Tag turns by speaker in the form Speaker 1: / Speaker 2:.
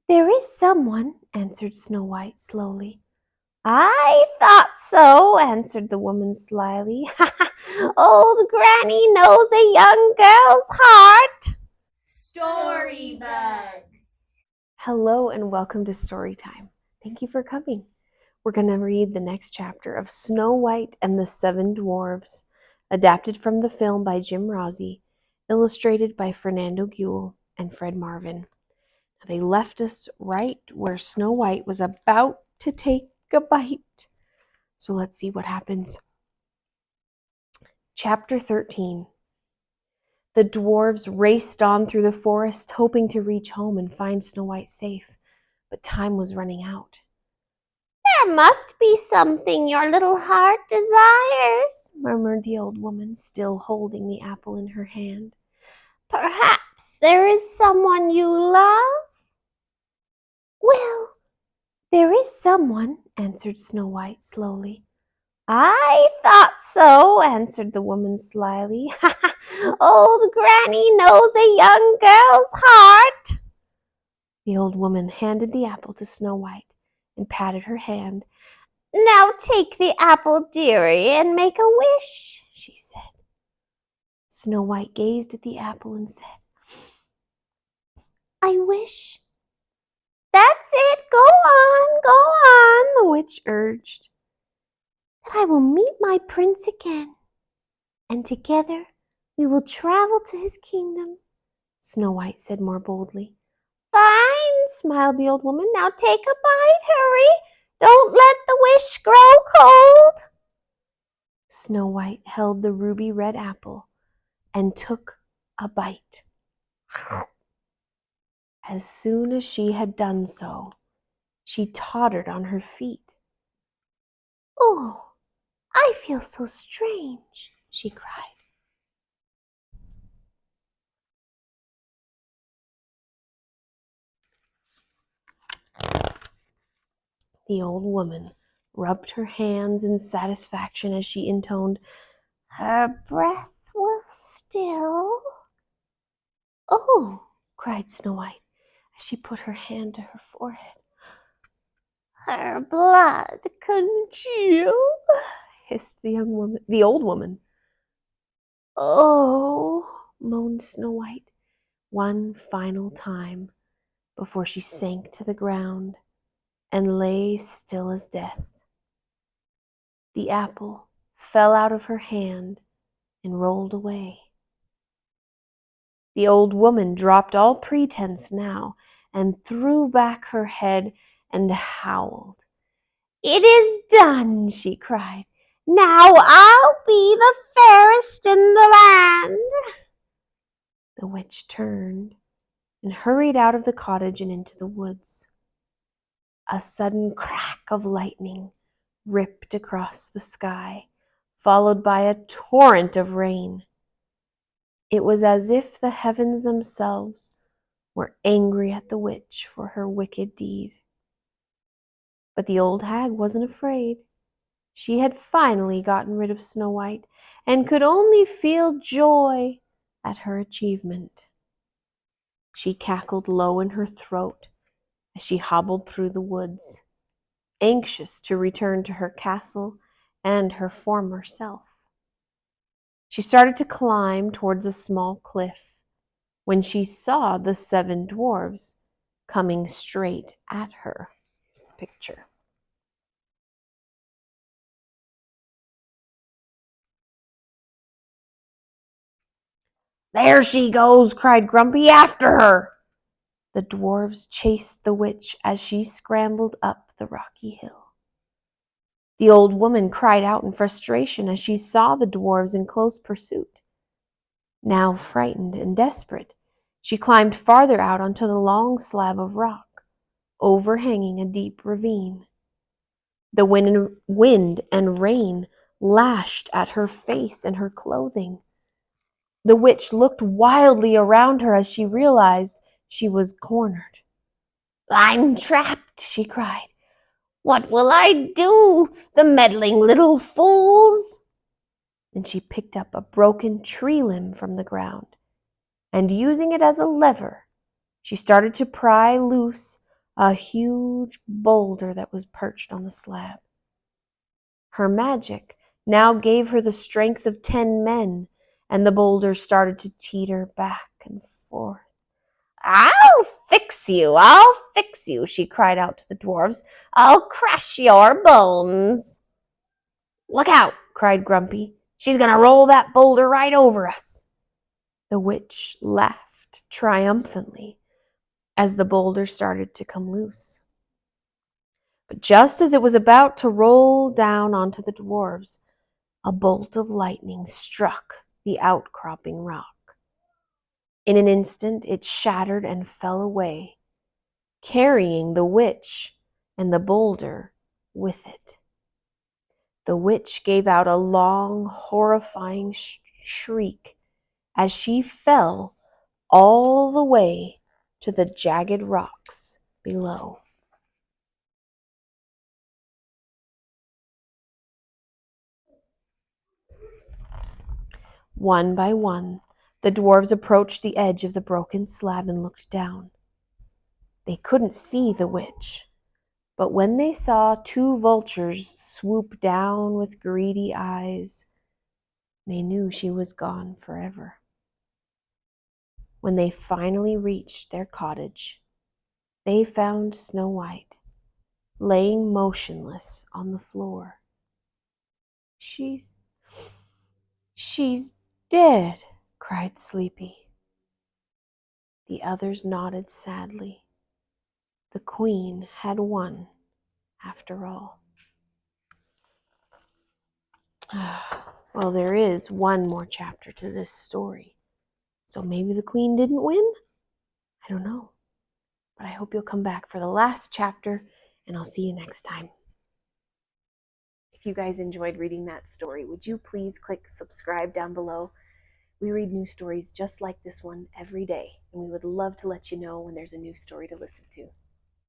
Speaker 1: "There is someone," answered Snow White slowly. "I thought so," answered the woman slyly. "Old Granny knows a young girl's heart."
Speaker 2: Story Bugs.
Speaker 1: Hello and welcome to Story Time. Thank you for coming. We're going to read the next chapter of Snow White and the Seven Dwarfs, adapted from the film by Jim Rossi, illustrated by Fernando Guel and Fred Marvin. They left us right where Snow White was about to take a bite. So let's see what happens. Chapter 13. The dwarves raced on through the forest, hoping to reach home and find Snow White safe, but time was running out. "There must be something your little heart desires," murmured the old woman, still holding the apple in her hand. "Perhaps there is someone you love?" "Well, there is someone," answered Snow White slowly. "I thought so," answered the woman slyly. "Old Granny knows a young girl's heart." The old woman handed the apple to Snow White and patted her hand. "Now take the apple, dearie, and make a wish," she said. Snow White gazed at the apple and said, "I wish." "That's it, go on, the witch urged. "That I will meet my prince again, and together we will travel to his kingdom," Snow White said more boldly. "Fine," smiled the old woman. "Now take a bite, hurry. Don't let the wish grow cold." Snow White held the ruby red apple and took a bite. As soon as she had done so, she tottered on her feet. "Oh, I feel so strange," she cried. The old woman rubbed her hands in satisfaction as she intoned, "Her breath was still." "Oh," cried Snow White as she put her hand to her forehead. "Her blood congealed," hissed the old woman. "Oh," moaned Snow White one final time before she sank to the ground and lay still as death. The apple fell out of her hand and rolled away. The old woman dropped all pretense now and threw back her head and howled. "It is done," she cried. "Now I'll be the fairest in the land." The witch turned and hurried out of the cottage and into the woods. A sudden crack of lightning ripped across the sky, followed by a torrent of rain. It was as if the heavens themselves were angry at the witch for her wicked deed. But the old hag wasn't afraid. She had finally gotten rid of Snow White and could only feel joy at her achievement. She cackled low in her throat as she hobbled through the woods, anxious to return to her castle and her former self. She started to climb towards a small cliff when she saw the seven dwarves coming straight at her. Here's the picture. "There she goes," cried Grumpy. "After her!" The dwarves chased the witch as she scrambled up the rocky hill. The old woman cried out in frustration as she saw the dwarves in close pursuit. Now frightened and desperate, she climbed farther out onto the long slab of rock, overhanging a deep ravine. The wind and rain lashed at her face and her clothing. The witch looked wildly around her as she realized she was cornered. "I'm trapped," she cried. "What will I do, the meddling little fools?" Then she picked up a broken tree limb from the ground, and using it as a lever, she started to pry loose a huge boulder that was perched on the slab. Her magic now gave her the strength of 10 men, and the boulder started to teeter back and forth. I'll fix you, she cried out to the dwarves. I'll crush your bones. Look out, cried Grumpy. She's going to roll that boulder right over us. The witch laughed triumphantly as the boulder started to come loose. But just as it was about to roll down onto the dwarves, a bolt of lightning struck the outcropping rock. In an instant, it shattered and fell away, carrying the witch and the boulder with it. The witch gave out a long, horrifying shriek as she fell all the way to the jagged rocks below. One by one, the dwarves approached the edge of the broken slab and looked down. They couldn't see the witch, but when they saw two vultures swoop down with greedy eyes, they knew she was gone forever. When they finally reached their cottage, they found Snow White laying motionless on the floor. She's dead, cried Sleepy. The others nodded sadly. The queen had won, after all. Well, there is one more chapter to this story. So maybe the queen didn't win? I don't know. But I hope you'll come back for the last chapter, and I'll see you next time. If you guys enjoyed reading that story, would you please click subscribe down below? We read new stories just like this one every day, and we would love to let you know when there's a new story to listen to.